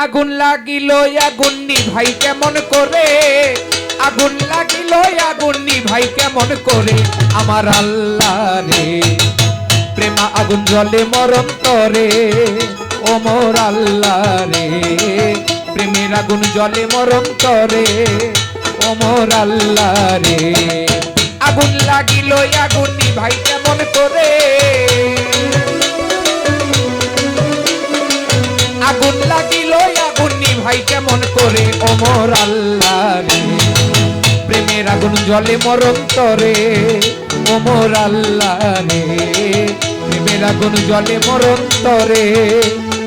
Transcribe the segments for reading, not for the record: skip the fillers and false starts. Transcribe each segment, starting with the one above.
আগুন লাগিল আগুন নিভাই কেমন করে, আগুন লাগিল আগুন নিভাই কেমন করে আমার আল্লাহ রে। প্রেমা আগুন জ্বলে মরণ তরে ও মোর আল্লাহ রে। প্রেমের আগুন জ্বলে মরণ তরে ও মোর আল্লাহ রে। আগুন লাগিল আগুন নিভাই কেমন করে, আগুন লাগিল আগুন নিভাই কেমন করে ও মোর আল্লাহ রে। প্রেমের আগুন জ্বলে মরণ তরে ও মোর আল্লাহ রে। প্রেমের আগুন জ্বলে মরণ তরে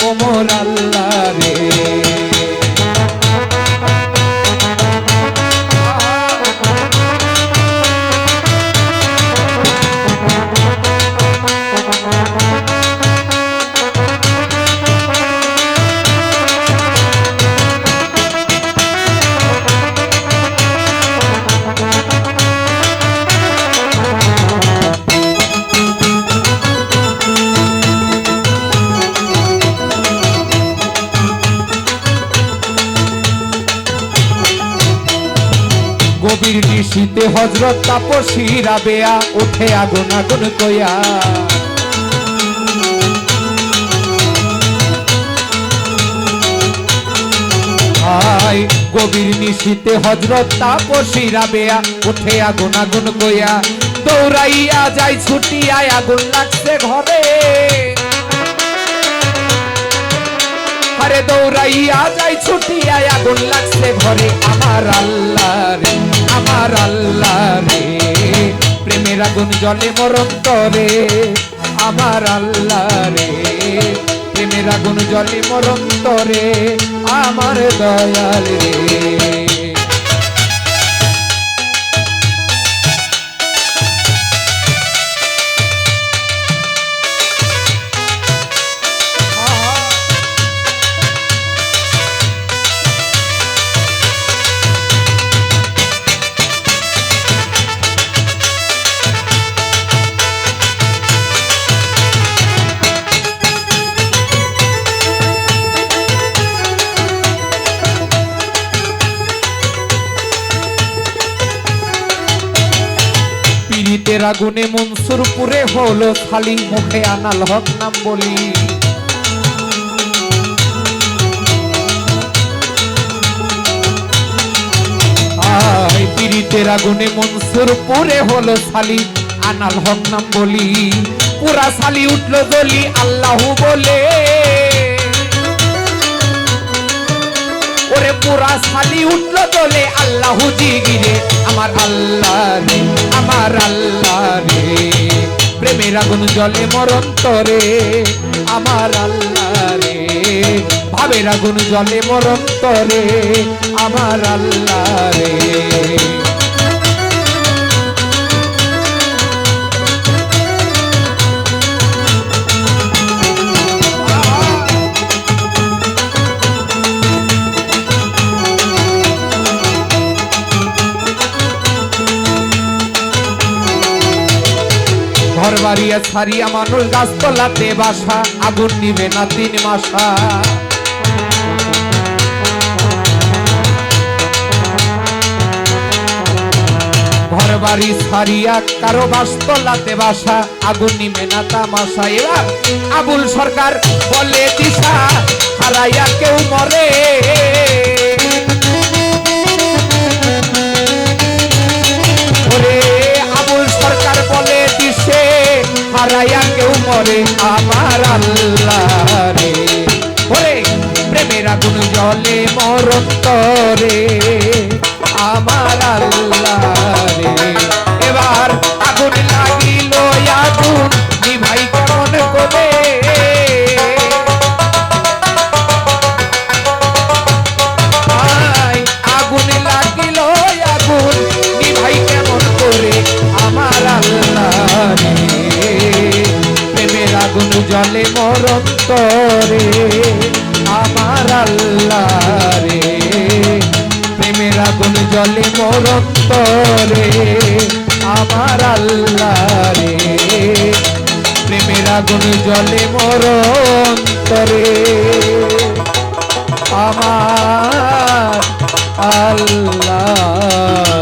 ও মোর আল্লাহ রে। গভীর নিশীতে হযরত তাপসী রাবেয়া ওঠে আগুন আগুন কইয়া। আয় গভীর নিশীতে হযরত তাপসী রাবেয়া ওঠে আগুন আগুন কইয়া। দৌড়াইয়া যায় ছুটিয়ায় আগুন লাগছে ঘরে, আরে দৌড়াইয়া যাই ছুটিয়ায় আগুন লাগছে ঘরে আমার আল্লাহ রে। আমার আল্লাহ রে। প্রেমের আগুন জ্বলে মরণ তরে আমার আল্লাহ রে। প্রেমের আগুন জ্বলে মরণ তরে আমার দয়াল রে। পীড়িতের আগুনে মনসুরপুরে হলো খালি মুখে আনাল হক নাম বলি। আয় পীড়িতের আগুনে মনসুরপুরে হলো খালি আনাল হক নাম বলি। পুরা সালি উঠলো জলি আল্লাহু বলে, ওরে পুরা সালি উঠলো দলে আল্লাহু জিগিরে আমার আল্লাহ রে। আমার আল্লাহ রে। প্রেমের আগুন জ্বলে মরণ তরে আমার আল্লাহ রে। ভাবের আগুন জ্বলে মরণ তরে আমার আল্লাহ রে। ঘর বাড়িয়া ছাড়িয়া মানুষ গাছতলাতে বাসা, আগুন নিবে না 3 মাসা। ঘর বাড়ি ছাড়িয়া কারো গাছতলাতে বাসা, আগুন নিবে না তামাশা। এবার আবুল সরকার বলে দিশা হারাইয়া কেউ মরে, ওরে আবুল সরকার বলে দিশে হারাইয়া কেউ মরে আমার আল্লাহ রে। ওরে প্রেমের আগুন জ্বলে মরণ তরে আমার আল্লাহ রে। এবার আগুন লাগিল আগুন নিভাই কেমন করে, আগুন লাগিল আগুন নিভাই কেমন করে আমার আল্লাহ রে। প্রেমের আগুন জ্বলে মরণ তরে আমার আল্লাহ রে। প্রেমের আগুন জ্বলে মরণ তরে আমার আল্লাহ রে। প্রেমের আগুন জ্বলে মরণ তরে আমার আল্লাহ।